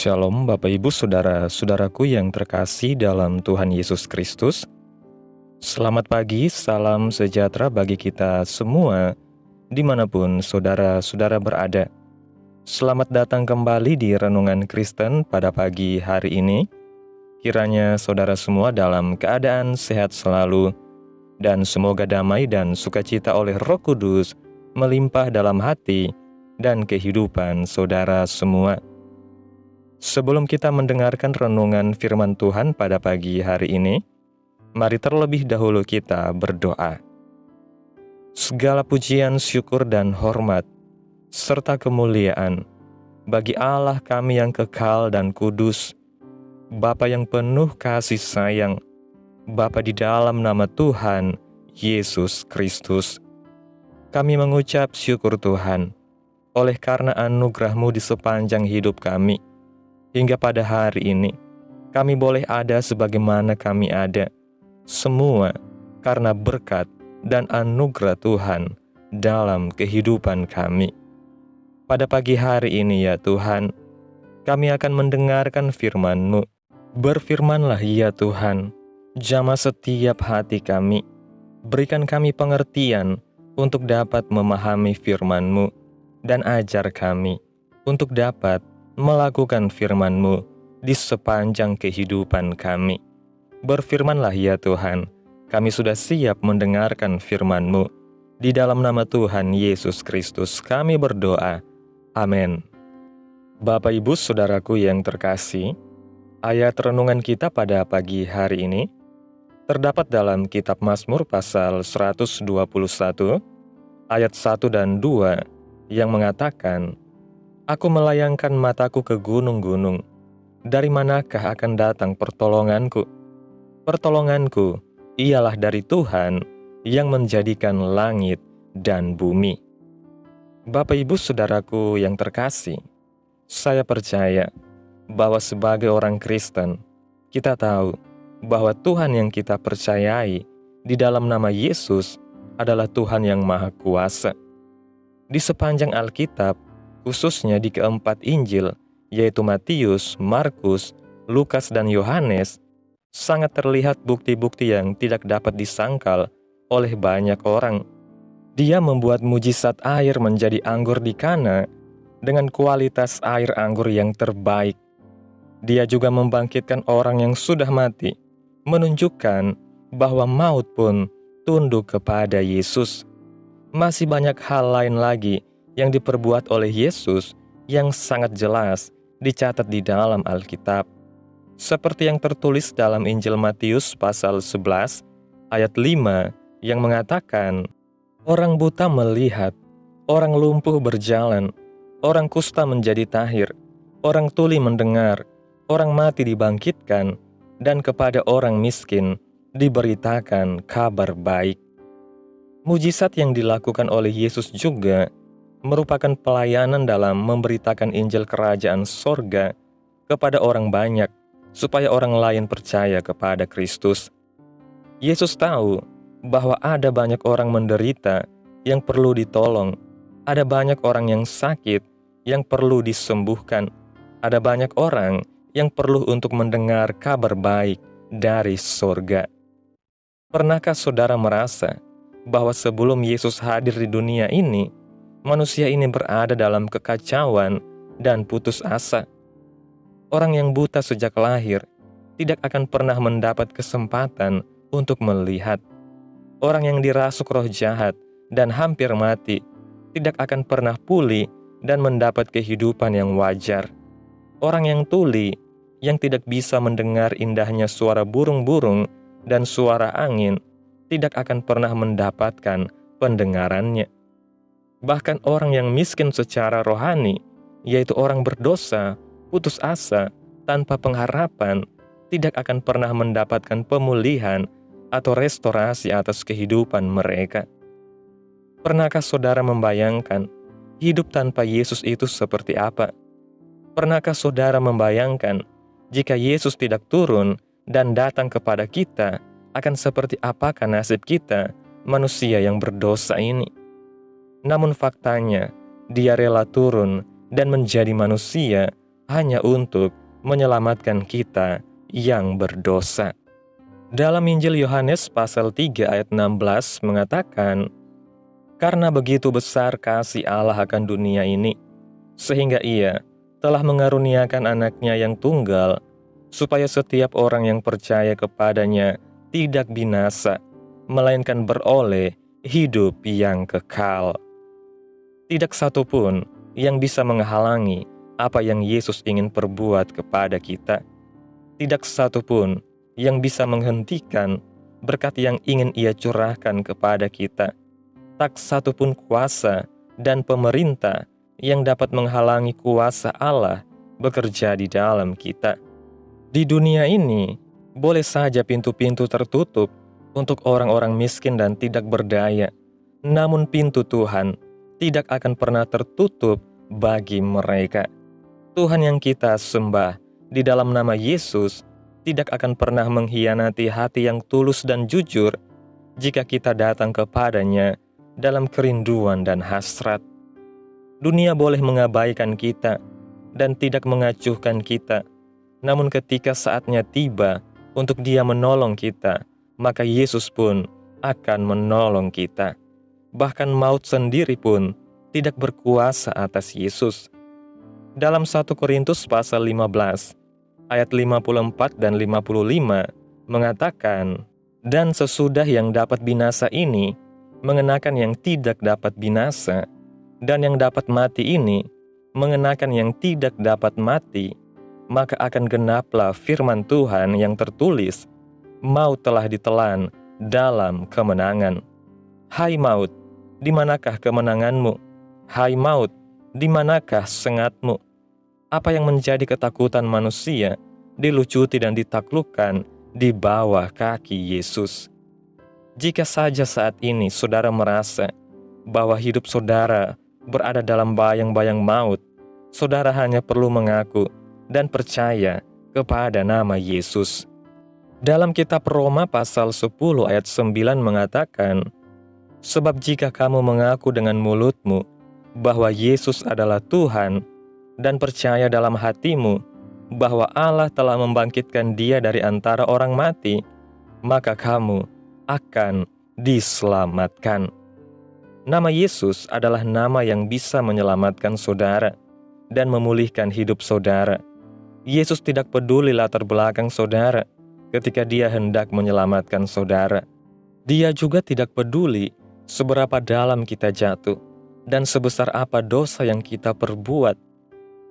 Shalom Bapak Ibu Saudara-saudaraku yang terkasih dalam Tuhan Yesus Kristus. Selamat pagi, salam sejahtera bagi kita semua dimanapun saudara-saudara berada. Selamat datang kembali di Renungan Kristen pada pagi hari ini. Kiranya saudara semua dalam keadaan sehat selalu, dan semoga damai dan sukacita oleh Roh Kudus melimpah dalam hati dan kehidupan saudara semua. Sebelum kita mendengarkan renungan firman Tuhan pada pagi hari ini, mari terlebih dahulu kita berdoa. Segala pujian, syukur, dan hormat, serta kemuliaan bagi Allah kami yang kekal dan kudus, Bapa yang penuh kasih sayang, Bapa di dalam nama Tuhan Yesus Kristus. Kami mengucap syukur Tuhan, oleh karena anugerah-Mu di sepanjang hidup kami. Hingga pada hari ini, kami boleh ada sebagaimana kami ada. Semua karena berkat dan anugerah Tuhan dalam kehidupan kami. Pada pagi hari ini ya Tuhan, kami akan mendengarkan firman-Mu. Berfirmanlah ya Tuhan, jamah setiap hati kami. Berikan kami pengertian untuk dapat memahami firman-Mu, dan ajar kami untuk dapat melakukan firman-Mu di sepanjang kehidupan kami. Berfirmanlah ya Tuhan, kami sudah siap mendengarkan firman-Mu. Di dalam nama Tuhan Yesus Kristus kami berdoa. Amin. Bapak Ibu Saudaraku yang terkasih, ayat renungan kita pada pagi hari ini terdapat dalam kitab Mazmur pasal 121 ayat 1 dan 2 yang mengatakan, Aku melayangkan mataku ke gunung-gunung. Dari manakah akan datang pertolonganku? Pertolonganku ialah dari Tuhan yang menjadikan langit dan bumi. Bapak Ibu Saudaraku yang terkasih, saya percaya bahwa sebagai orang Kristen, kita tahu bahwa Tuhan yang kita percayai di dalam nama Yesus adalah Tuhan yang Maha Kuasa. Di sepanjang Alkitab, khususnya di keempat Injil, yaitu Matius, Markus, Lukas, dan Yohanes, sangat terlihat bukti-bukti yang tidak dapat disangkal oleh banyak orang. Dia membuat mujizat air menjadi anggur di Kana dengan kualitas air anggur yang terbaik. Dia juga membangkitkan orang yang sudah mati, menunjukkan bahwa maut pun tunduk kepada Yesus. Masih banyak hal lain lagi yang diperbuat oleh Yesus yang sangat jelas dicatat di dalam Alkitab. Seperti yang tertulis dalam Injil Matius pasal 11 ayat 5 yang mengatakan, Orang buta melihat, orang lumpuh berjalan, orang kusta menjadi tahir, orang tuli mendengar, orang mati dibangkitkan, dan kepada orang miskin diberitakan kabar baik. Mujizat yang dilakukan oleh Yesus juga merupakan pelayanan dalam memberitakan Injil Kerajaan Sorga kepada orang banyak, supaya orang lain percaya kepada Kristus. Yesus tahu bahwa ada banyak orang menderita yang perlu ditolong, ada banyak orang yang sakit yang perlu disembuhkan, ada banyak orang yang perlu untuk mendengar kabar baik dari sorga. Pernahkah saudara merasa bahwa sebelum Yesus hadir di dunia ini, manusia ini berada dalam kekacauan dan putus asa? Orang yang buta sejak lahir tidak akan pernah mendapat kesempatan untuk melihat. Orang yang dirasuk roh jahat dan hampir mati tidak akan pernah pulih dan mendapat kehidupan yang wajar. Orang yang tuli, yang tidak bisa mendengar indahnya suara burung-burung dan suara angin, tidak akan pernah mendapatkan pendengarannya. Bahkan orang yang miskin secara rohani, yaitu orang berdosa, putus asa, tanpa pengharapan, tidak akan pernah mendapatkan pemulihan atau restorasi atas kehidupan mereka. Pernahkah saudara membayangkan hidup tanpa Yesus itu seperti apa? Pernahkah saudara membayangkan jika Yesus tidak turun dan datang kepada kita, akan seperti apakah nasib kita, manusia yang berdosa ini? Namun faktanya, Dia rela turun dan menjadi manusia hanya untuk menyelamatkan kita yang berdosa. Dalam Injil Yohanes pasal 3 ayat 16 mengatakan, "Karena begitu besar kasih Allah akan dunia ini, sehingga Ia telah mengaruniakan anaknya yang tunggal, supaya setiap orang yang percaya kepadanya tidak binasa, melainkan beroleh hidup yang kekal." Tidak satu pun yang bisa menghalangi apa yang Yesus ingin perbuat kepada kita. Tidak satu pun yang bisa menghentikan berkat yang ingin Ia curahkan kepada kita. Tak satu pun kuasa dan pemerintah yang dapat menghalangi kuasa Allah bekerja di dalam kita. Di dunia ini, boleh saja pintu-pintu tertutup untuk orang-orang miskin dan tidak berdaya, namun pintu Tuhan tidak akan pernah tertutup bagi mereka. Tuhan yang kita sembah di dalam nama Yesus tidak akan pernah mengkhianati hati yang tulus dan jujur jika kita datang kepadanya dalam kerinduan dan hasrat. Dunia boleh mengabaikan kita dan tidak mengacuhkan kita, namun ketika saatnya tiba untuk Dia menolong kita, maka Yesus pun akan menolong kita. Bahkan maut sendiri pun tidak berkuasa atas Yesus. Dalam 1 Korintus pasal 15, ayat 54 dan 55 mengatakan, "Dan sesudah yang dapat binasa ini, mengenakan yang tidak dapat binasa, dan yang dapat mati ini, mengenakan yang tidak dapat mati, maka akan genaplah firman Tuhan yang tertulis, maut telah ditelan dalam kemenangan. Hai maut, di manakah kemenanganmu? Hai maut, di manakah sengatmu?" Apa yang menjadi ketakutan manusia dilucuti dan ditaklukkan di bawah kaki Yesus. Jika saja saat ini saudara merasa bahwa hidup saudara berada dalam bayang-bayang maut, saudara hanya perlu mengaku dan percaya kepada nama Yesus. Dalam kitab Roma pasal 10 ayat 9 mengatakan, "Sebab jika kamu mengaku dengan mulutmu bahwa Yesus adalah Tuhan, dan percaya dalam hatimu bahwa Allah telah membangkitkan Dia dari antara orang mati, maka kamu akan diselamatkan." Nama Yesus adalah nama yang bisa menyelamatkan saudara dan memulihkan hidup saudara. Yesus tidak peduli latar belakang saudara ketika Dia hendak menyelamatkan saudara. Dia juga tidak peduli seberapa dalam kita jatuh dan sebesar apa dosa yang kita perbuat.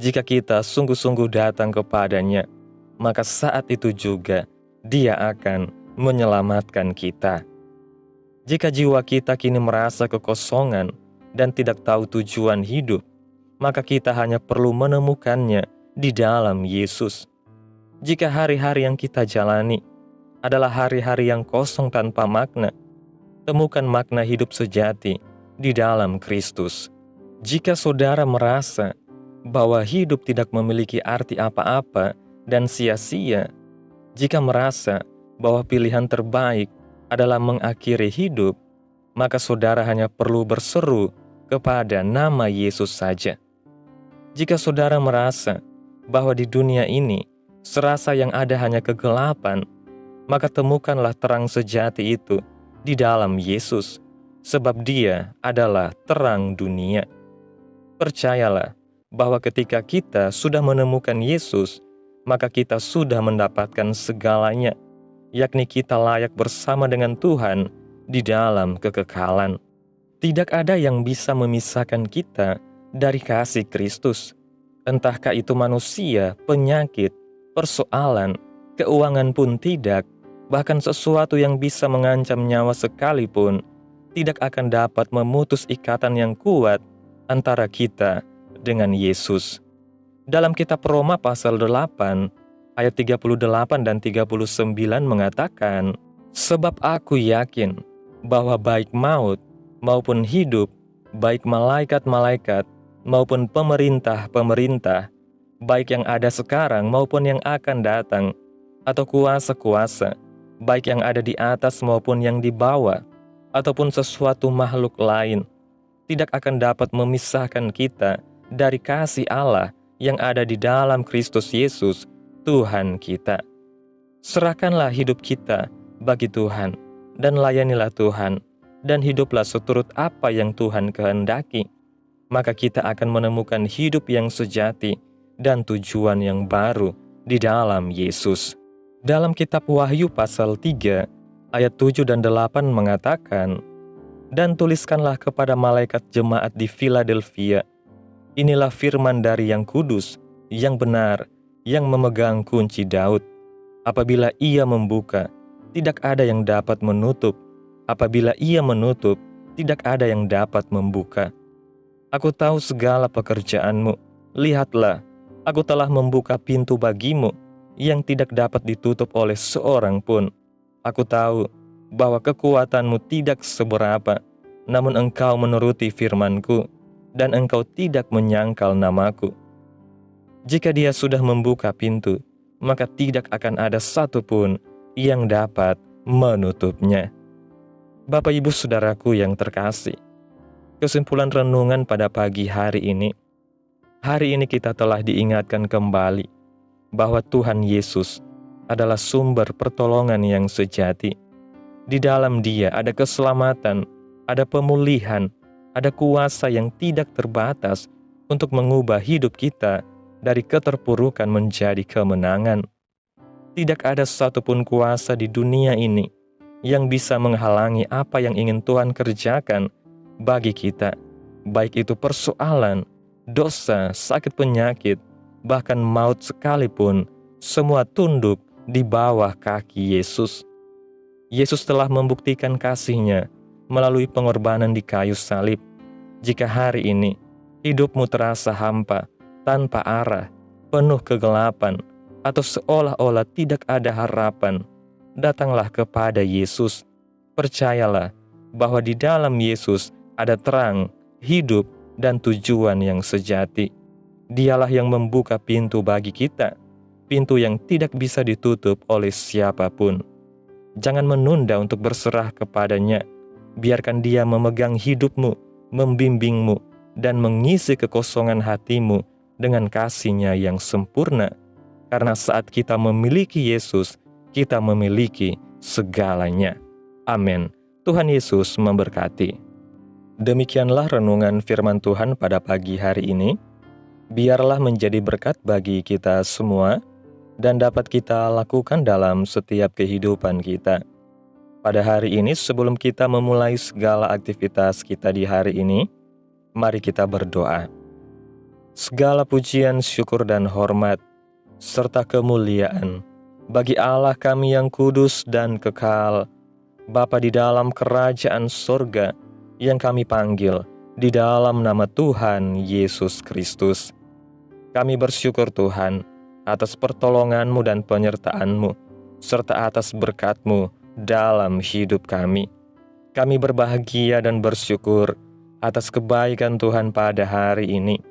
Jika kita sungguh-sungguh datang kepadanya, maka saat itu juga Dia akan menyelamatkan kita. Jika jiwa kita kini merasa kekosongan dan tidak tahu tujuan hidup, maka kita hanya perlu menemukannya di dalam Yesus. Jika hari-hari yang kita jalani adalah hari-hari yang kosong tanpa makna, temukan makna hidup sejati di dalam Kristus. Jika saudara merasa bahwa hidup tidak memiliki arti apa-apa dan sia-sia, jika merasa bahwa pilihan terbaik adalah mengakhiri hidup, maka saudara hanya perlu berseru kepada nama Yesus saja. Jika saudara merasa bahwa di dunia ini serasa yang ada hanya kegelapan, maka temukanlah terang sejati itu di dalam Yesus, sebab Dia adalah terang dunia. Percayalah bahwa ketika kita sudah menemukan Yesus, maka kita sudah mendapatkan segalanya, yakni kita layak bersama dengan Tuhan di dalam kekekalan. Tidak ada yang bisa memisahkan kita dari kasih Kristus, entahkah itu manusia, penyakit, persoalan, keuangan pun tidak, bahkan sesuatu yang bisa mengancam nyawa sekalipun, tidak akan dapat memutus ikatan yang kuat antara kita dengan Yesus. Dalam kitab Roma pasal 8 ayat 38 dan 39 mengatakan, "Sebab aku yakin bahwa baik maut maupun hidup, baik malaikat-malaikat maupun pemerintah-pemerintah, baik yang ada sekarang maupun yang akan datang, atau kuasa-kuasa, baik yang ada di atas maupun yang di bawah, ataupun sesuatu makhluk lain, tidak akan dapat memisahkan kita dari kasih Allah yang ada di dalam Kristus Yesus, Tuhan kita. Serahkanlah hidup kita bagi Tuhan, dan layanilah Tuhan, dan hiduplah seturut apa yang Tuhan kehendaki. Maka kita akan menemukan hidup yang sejati dan tujuan yang baru di dalam Yesus. Dalam kitab Wahyu pasal 3, ayat 7 dan 8 mengatakan, "Dan tuliskanlah kepada malaikat jemaat di Philadelphia, inilah firman dari yang kudus, yang benar, yang memegang kunci Daud. Apabila ia membuka, tidak ada yang dapat menutup. Apabila ia menutup, tidak ada yang dapat membuka. Aku tahu segala pekerjaanmu. Lihatlah, aku telah membuka pintu bagimu, yang tidak dapat ditutup oleh seorang pun. Aku tahu bahwa kekuatanmu tidak seberapa, namun engkau menuruti firmanku, dan engkau tidak menyangkal namaku. Jika dia sudah membuka pintu, maka tidak akan ada satupun yang dapat menutupnya." Bapak Ibu Saudaraku yang terkasih, kesimpulan renungan pada pagi hari ini kita telah diingatkan kembali bahwa Tuhan Yesus adalah sumber pertolongan yang sejati. Di dalam Dia ada keselamatan, ada pemulihan, ada kuasa yang tidak terbatas untuk mengubah hidup kita dari keterpurukan menjadi kemenangan. Tidak ada satupun kuasa di dunia ini yang bisa menghalangi apa yang ingin Tuhan kerjakan bagi kita, baik itu persoalan, dosa, sakit penyakit, bahkan maut sekalipun, semua tunduk di bawah kaki Yesus. Yesus telah membuktikan kasih-Nya melalui pengorbanan di kayu salib. Jika hari ini hidupmu terasa hampa, tanpa arah, penuh kegelapan, atau seolah-olah tidak ada harapan, datanglah kepada Yesus. Percayalah bahwa di dalam Yesus ada terang, hidup, dan tujuan yang sejati. Dialah yang membuka pintu bagi kita, pintu yang tidak bisa ditutup oleh siapapun. Jangan menunda untuk berserah kepadanya. Biarkan Dia memegang hidupmu, membimbingmu, dan mengisi kekosongan hatimu dengan kasih-Nya yang sempurna. Karena saat kita memiliki Yesus, kita memiliki segalanya. Amin. Tuhan Yesus memberkati. Demikianlah renungan firman Tuhan pada pagi hari ini. Biarlah menjadi berkat bagi kita semua dan dapat kita lakukan dalam setiap kehidupan kita. Pada hari ini, sebelum kita memulai segala aktivitas kita di hari ini, mari kita berdoa. Segala pujian, syukur, dan hormat, serta kemuliaan bagi Allah kami yang kudus dan kekal, Bapa di dalam kerajaan sorga, yang kami panggil di dalam nama Tuhan Yesus Kristus. Kami bersyukur Tuhan atas pertolongan-Mu dan penyertaan-Mu, serta atas berkat-Mu dalam hidup kami. Kami berbahagia dan bersyukur atas kebaikan Tuhan pada hari ini.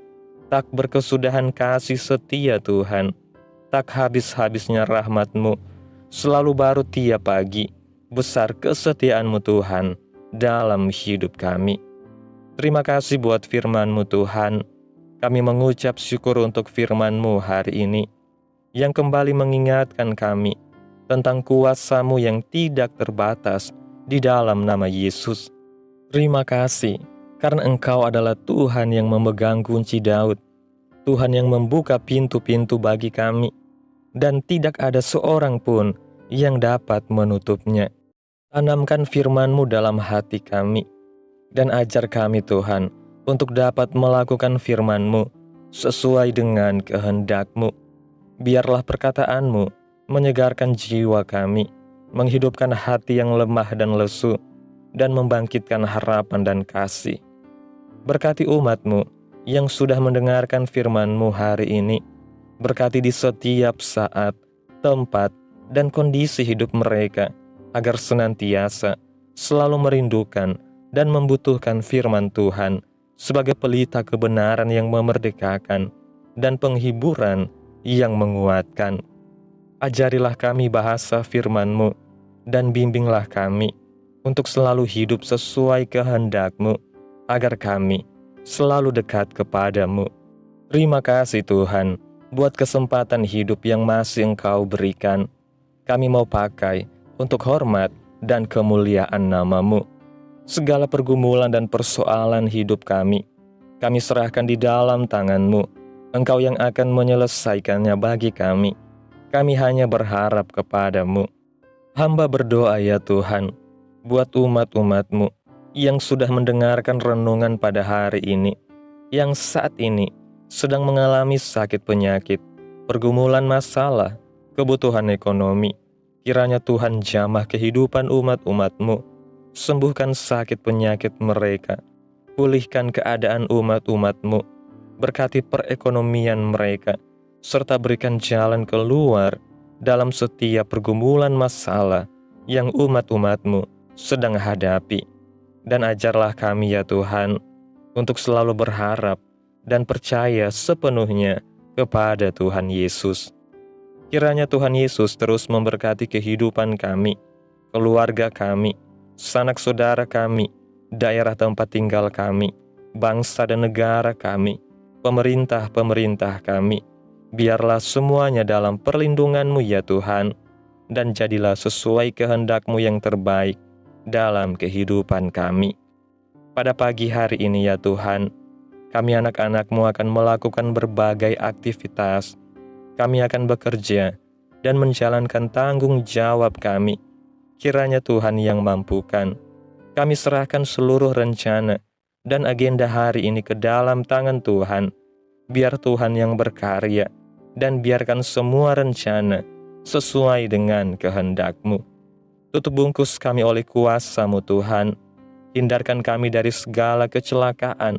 Tak berkesudahan kasih setia Tuhan, tak habis-habisnya rahmat-Mu, selalu baru tiap pagi. Besar kesetiaan-Mu Tuhan dalam hidup kami. Terima kasih buat firman-Mu Tuhan. Kami mengucap syukur untuk firman-Mu hari ini, yang kembali mengingatkan kami tentang kuasa-Mu yang tidak terbatas di dalam nama Yesus. Terima kasih, karena Engkau adalah Tuhan yang memegang kunci Daud, Tuhan yang membuka pintu-pintu bagi kami, dan tidak ada seorang pun yang dapat menutupnya. Tanamkan firman-Mu dalam hati kami, dan ajar kami Tuhan untuk dapat melakukan firman-Mu sesuai dengan kehendak-Mu. Biarlah perkataan-Mu menyegarkan jiwa kami, menghidupkan hati yang lemah dan lesu, dan membangkitkan harapan dan kasih. Berkati umat-Mu yang sudah mendengarkan firman-Mu hari ini. Berkati di setiap saat, tempat, dan kondisi hidup mereka, agar senantiasa selalu merindukan dan membutuhkan firman Tuhan sebagai pelita kebenaran yang memerdekakan dan penghiburan yang menguatkan. Ajarilah kami bahasa firman-Mu dan bimbinglah kami untuk selalu hidup sesuai kehendak-Mu, agar kami selalu dekat kepada-Mu. Terima kasih Tuhan, buat kesempatan hidup yang masih Engkau berikan. Kami mau pakai untuk hormat dan kemuliaan nama-Mu. Segala pergumulan dan persoalan hidup kami serahkan di dalam tangan-Mu. Engkau yang akan menyelesaikannya bagi kami. Kami hanya berharap kepada-Mu. Hamba berdoa ya Tuhan, buat umat-umat-Mu yang sudah mendengarkan renungan pada hari ini, yang saat ini sedang mengalami sakit penyakit, pergumulan masalah, kebutuhan ekonomi. Kiranya Tuhan jamah kehidupan umat-umat-Mu, sembuhkan sakit penyakit mereka, pulihkan keadaan umat-umat-Mu, berkati perekonomian mereka, serta berikan jalan keluar dalam setiap pergumulan masalah yang umat-umat-Mu sedang hadapi. Dan ajarlah kami ya Tuhan, untuk selalu berharap dan percaya sepenuhnya kepada Tuhan Yesus. Kiranya Tuhan Yesus terus memberkati kehidupan kami, keluarga kami, sanak saudara kami, daerah tempat tinggal kami, bangsa dan negara kami, pemerintah-pemerintah kami. Biarlah semuanya dalam perlindungan-Mu ya Tuhan, dan jadilah sesuai kehendak-Mu yang terbaik dalam kehidupan kami. Pada pagi hari ini ya Tuhan, kami anak-anak-Mu akan melakukan berbagai aktivitas. Kami akan bekerja dan menjalankan tanggung jawab kami. Kiranya Tuhan yang mampukan. Kami serahkan seluruh rencana dan agenda hari ini ke dalam tangan Tuhan. Biar Tuhan yang berkarya dan biarkan semua rencana sesuai dengan kehendak-Mu. Tutup bungkus kami oleh kuasa-Mu Tuhan. Hindarkan kami dari segala kecelakaan,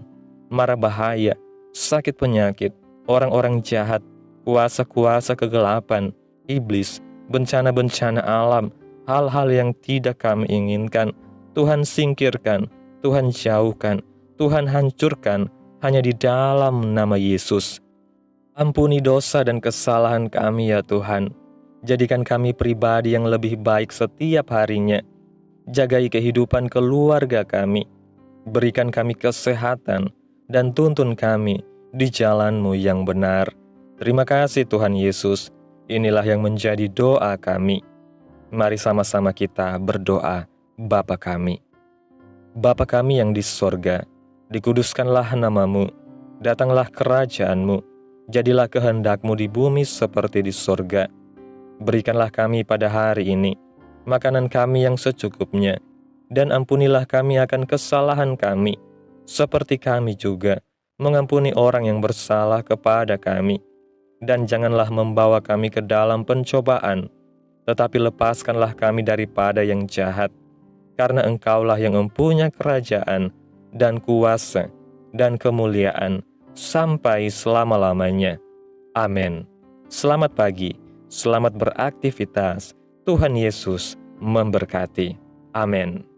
mara bahaya, sakit penyakit, orang-orang jahat, kuasa-kuasa kegelapan, iblis, bencana-bencana alam, hal-hal yang tidak kami inginkan. Tuhan singkirkan, Tuhan jauhkan, Tuhan hancurkan, hanya di dalam nama Yesus. Ampuni dosa dan kesalahan kami ya Tuhan. Jadikan kami pribadi yang lebih baik setiap harinya. Jagai kehidupan keluarga kami. Berikan kami kesehatan dan tuntun kami di jalan-Mu yang benar. Terima kasih Tuhan Yesus. Inilah yang menjadi doa kami. Mari sama-sama kita berdoa. Bapa kami. Bapa kami yang di sorga, dikuduskanlah nama-Mu. Datanglah kerajaan-Mu. Jadilah kehendak-Mu di bumi seperti di sorga. Berikanlah kami pada hari ini makanan kami yang secukupnya, dan ampunilah kami akan kesalahan kami, seperti kami juga mengampuni orang yang bersalah kepada kami. Dan janganlah membawa kami ke dalam pencobaan, tetapi lepaskanlah kami daripada yang jahat, karena Engkaulah yang mempunyai kerajaan, dan kuasa, dan kemuliaan, sampai selama-lamanya. Amin. Selamat pagi. Selamat beraktivitas. Tuhan Yesus memberkati. Amin.